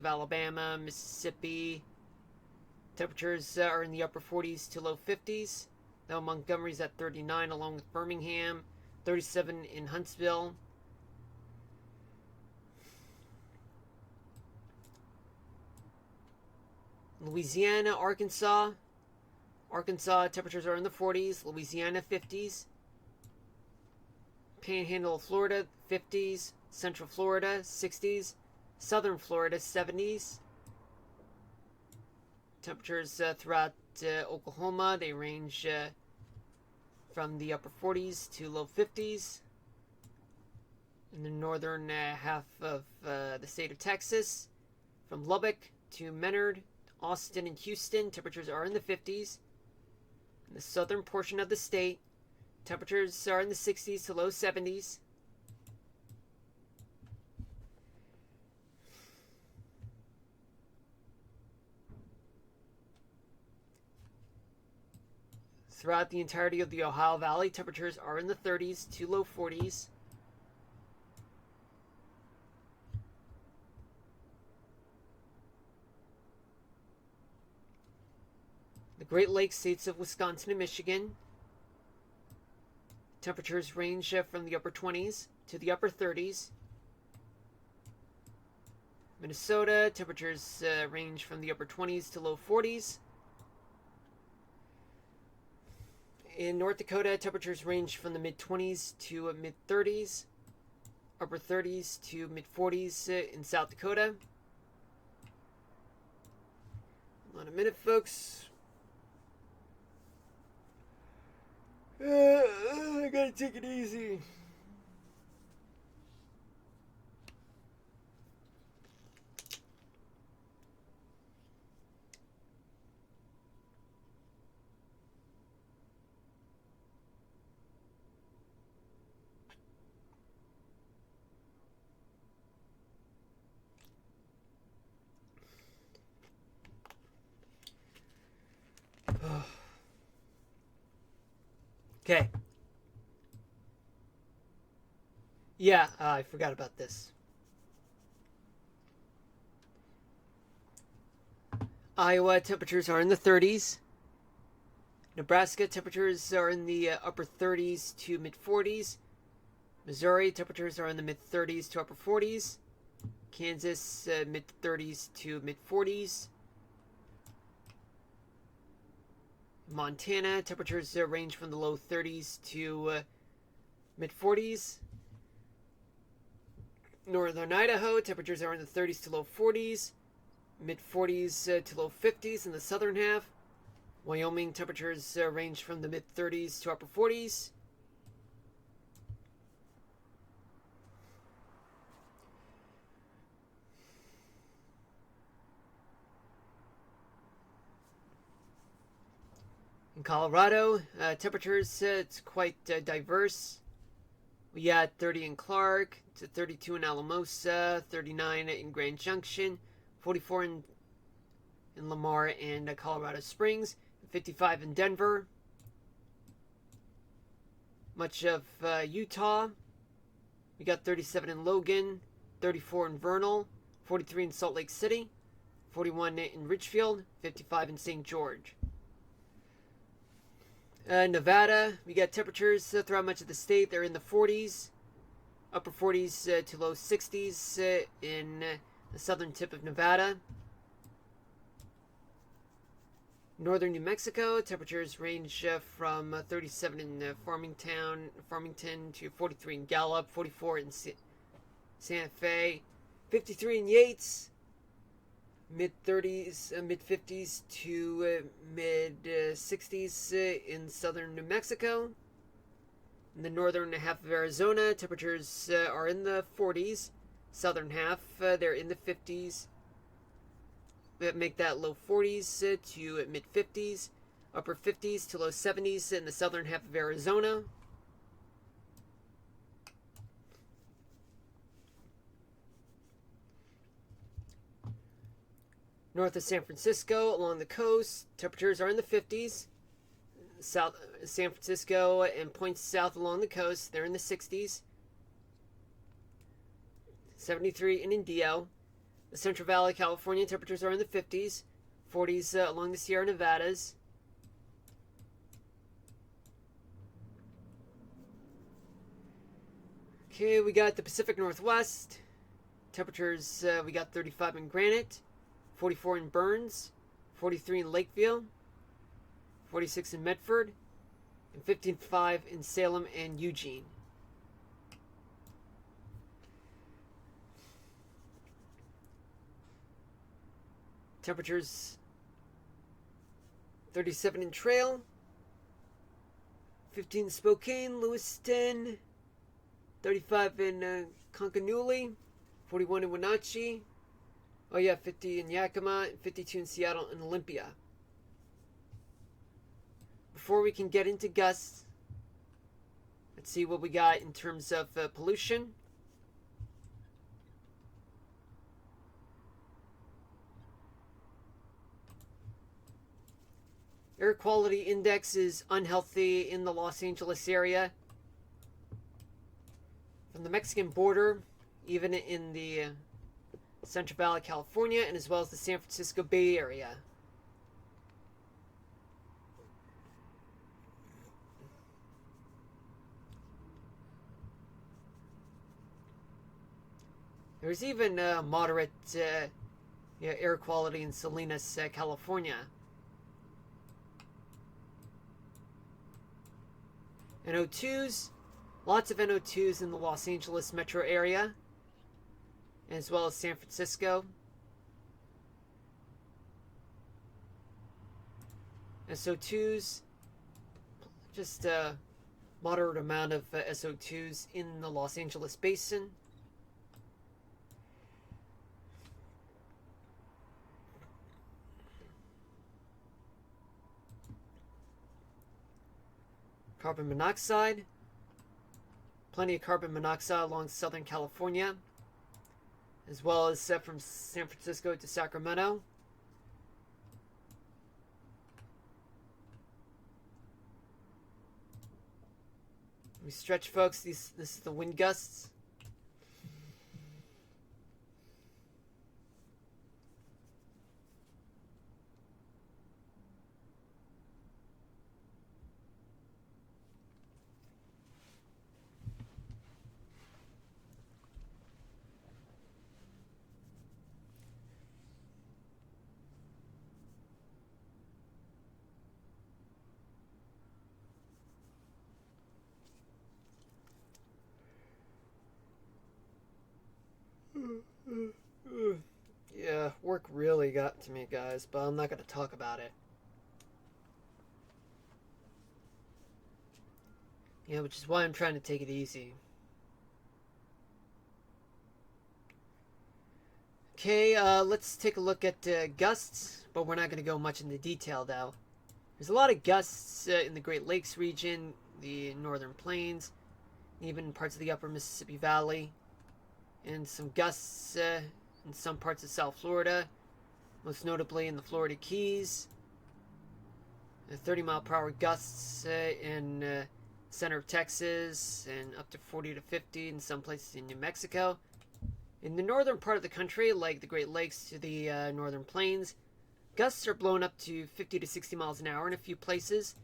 Alabama, Mississippi. Temperatures are in the upper 40s to low 50s. Now Montgomery's at 39, along with Birmingham, 37 in Huntsville. Louisiana, Arkansas. Arkansas temperatures are in the 40s. Louisiana, 50s. Panhandle of Florida, 50s. Central Florida, 60s. Southern Florida, 70s. Temperatures throughout Oklahoma, they range from the upper 40s to low 50s. In the northern half of the state of Texas, from Lubbock to Menard, Austin, and Houston, temperatures are in the 50s. In the southern portion of the state, temperatures are in the 60s to low 70s. Throughout the entirety of the Ohio Valley, temperatures are in the 30s to low 40s. The Great Lakes states of Wisconsin and Michigan, temperatures range from the upper 20s to the upper 30s. Minnesota, temperatures range from the upper 20s to low 40s. In North Dakota, temperatures range from the mid-20s to mid-30s. Upper 30s to mid-40s in South Dakota. Hold on a minute, folks. I gotta take it easy. Okay. Yeah, I forgot about this. Iowa temperatures are in the 30s. Nebraska temperatures are in the upper 30s to mid 40s. Missouri temperatures are in the mid 30s to upper 40s. Kansas mid 30s to mid 40s. Montana temperatures range from the low 30s to mid 40s. Northern Idaho temperatures are in the 30s to low 40s. Mid 40s to low 50s in the southern half. Wyoming temperatures range from the mid 30s to upper 40s. In Colorado, temperatures, it's quite diverse. We got 30 in Clark, to 32 in Alamosa, 39 in Grand Junction, 44 in Lamar and Colorado Springs, 55 in Denver. Much of Utah, we got 37 in Logan, 34 in Vernal, 43 in Salt Lake City, 41 in Richfield, 55 in St. George. Nevada, we got temperatures throughout much of the state. They're in the 40s, upper 40s to low 60s in the southern tip of Nevada. Northern New Mexico, temperatures range from 37 in Farmington to 43 in Gallup, 44 in Santa Fe, 53 in Yates, mid 30s, mid 50s to mid 60s in southern New Mexico. In the northern half of Arizona, temperatures are in the 40s. Southern half, they're in the 50s. Make that low 40s to mid 50s. Upper 50s to low 70s in the southern half of Arizona. North of San Francisco, along the coast, temperatures are in the 50s. South San Francisco and points south along the coast, they're in the 60s. 73 in Indio. The Central Valley, California, temperatures are in the 50s, 40s along the Sierra Nevadas. Okay, we got the Pacific Northwest. Temperatures, we got 35 in Granite, 44 in Burns, 43 in Lakeville, 46 in Medford, and 55 in Salem and Eugene. Temperatures 37 in Trail, 15 in Spokane, Lewiston, 35 in Conconuli, 41 in Wenatchee, 50 in Yakima, 52 in Seattle and Olympia. Before we can get into gusts, let's see what we got in terms of pollution. Air quality index is unhealthy in the Los Angeles area. From the Mexican border, even in the Central Valley, California, and as well as the San Francisco Bay Area. There's even moderate air quality in Salinas, California. NO2s, lots of NO2s in the Los Angeles metro area, as well as San Francisco. SO2s, just a moderate amount of SO2s in the Los Angeles basin. Carbon monoxide, plenty of carbon monoxide along Southern California, as well as from San Francisco to Sacramento. We stretch, folks. This is the wind gusts. Yeah, work really got to me, guys, but I'm not going to talk about it. Yeah, which is why I'm trying to take it easy. Okay, let's take a look at gusts, but we're not going to go much into detail, though. There's a lot of gusts in the Great Lakes region, the Northern Plains, even parts of the upper Mississippi Valley, and some gusts in some parts of South Florida, most notably in the Florida Keys. 30-mile-per-hour gusts in center of Texas, and up to 40 to 50 in some places in New Mexico. In the northern part of the country, like the Great Lakes to the Northern Plains, gusts are blown up to 50 to 60 miles an hour in a few places,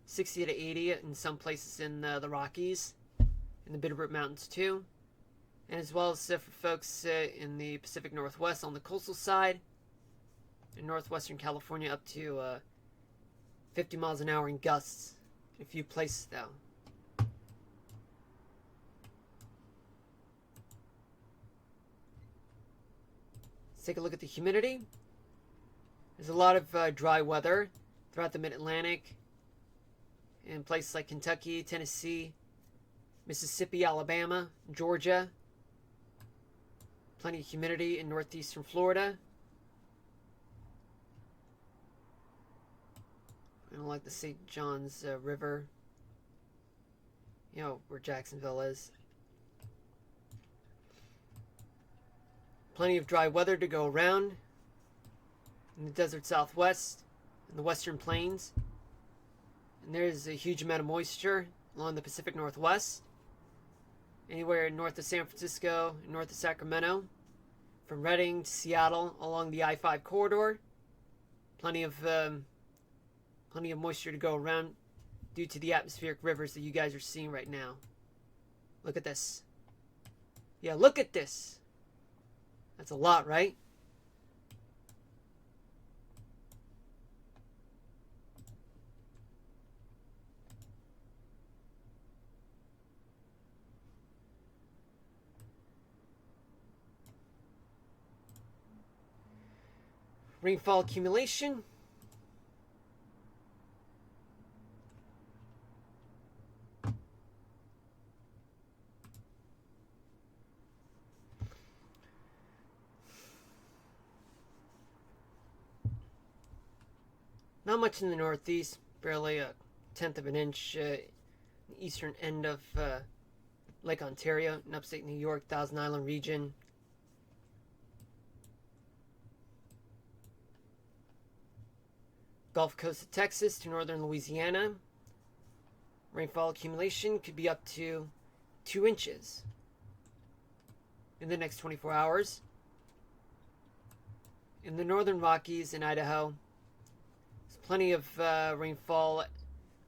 60 to 80 in some places in the Rockies, in the Bitterroot Mountains too, and as well as for folks in the Pacific Northwest on the coastal side, in northwestern California up to 50 miles an hour in gusts in a few places though. Let's take a look at the humidity. There's a lot of dry weather throughout the Mid-Atlantic in places like Kentucky, Tennessee, Mississippi, Alabama, Georgia. Plenty of humidity in northeastern Florida. I don't like the St. Johns River, where Jacksonville is. Plenty of dry weather to go around in the desert Southwest and the Western Plains. And there's a huge amount of moisture along the Pacific Northwest. Anywhere north of San Francisco, north of Sacramento. from Reading to Seattle along the I-5 corridor. Plenty of moisture to go around due to the atmospheric rivers that you guys are seeing right now. Look at this. Yeah, look at this. That's a lot, right? Rainfall accumulation. Not much in the northeast, barely a tenth of an inch the eastern end of Lake Ontario in upstate New York, Thousand Island region. Gulf Coast of Texas to northern Louisiana. Rainfall accumulation could be up to 2 inches in the next 24 hours. In the northern Rockies and Idaho, there's plenty of rainfall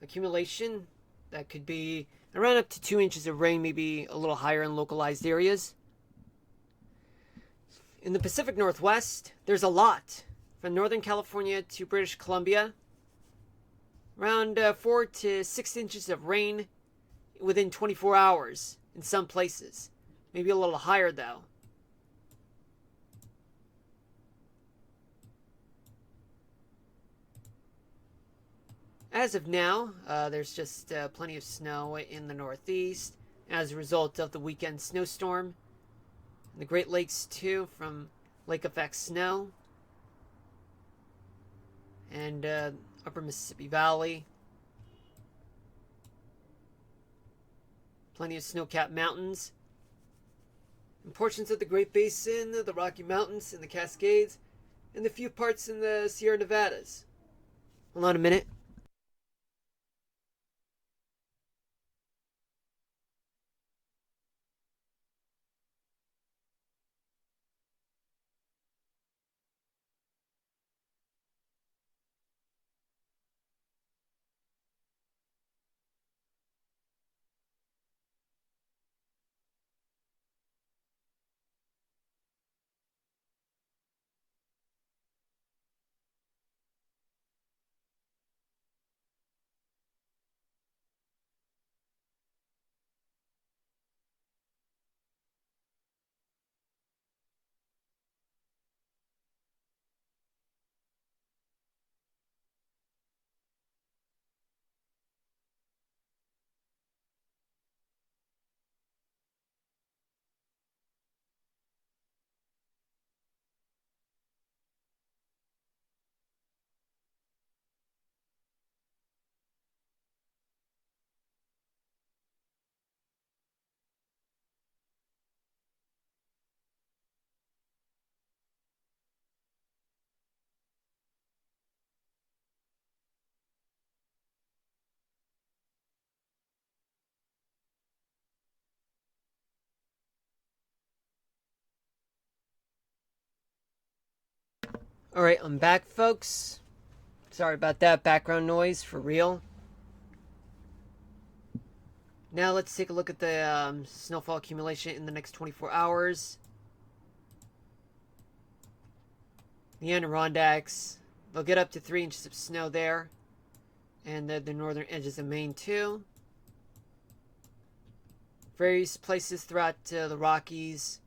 accumulation that could be around up to 2 inches of rain, maybe a little higher in localized areas. In the Pacific Northwest, there's a lot. From Northern California to British Columbia, around 4 to 6 inches of rain within 24 hours in some places. Maybe a little higher though. As of now, there's just plenty of snow in the Northeast as a result of the weekend snowstorm. In the Great Lakes too, from lake effect snow. And upper Mississippi Valley. Plenty of snow-capped mountains. And portions of the Great Basin, the Rocky Mountains, and the Cascades, and the few parts in the Sierra Nevadas. Hold on a minute. Alright, I'm back, folks. Sorry about that background noise, for real. Now let's take a look at the snowfall accumulation in the next 24 hours. The Adirondacks, they'll get up to 3 inches of snow there. And the northern edges of Maine, too. Various places throughout the Rockies,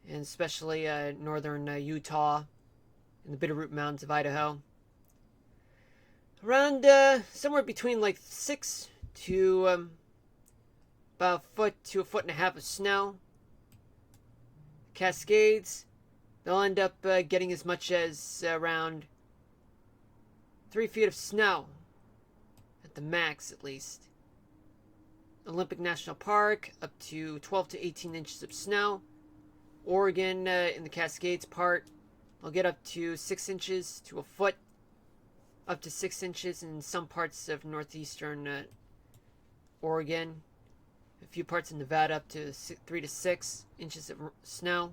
and especially northern Utah and the Bitterroot Mountains of Idaho. Around somewhere between like 6 to about a foot to a foot and a half of snow. Cascades, they'll end up getting as much as around 3 feet of snow, at the max at least. Olympic National Park, up to 12 to 18 inches of snow. Oregon, in the Cascades part, they'll get up to 6 inches to a foot. Up to 6 inches in some parts of northeastern Oregon. A few parts in Nevada up to 3 to 6 inches of snow.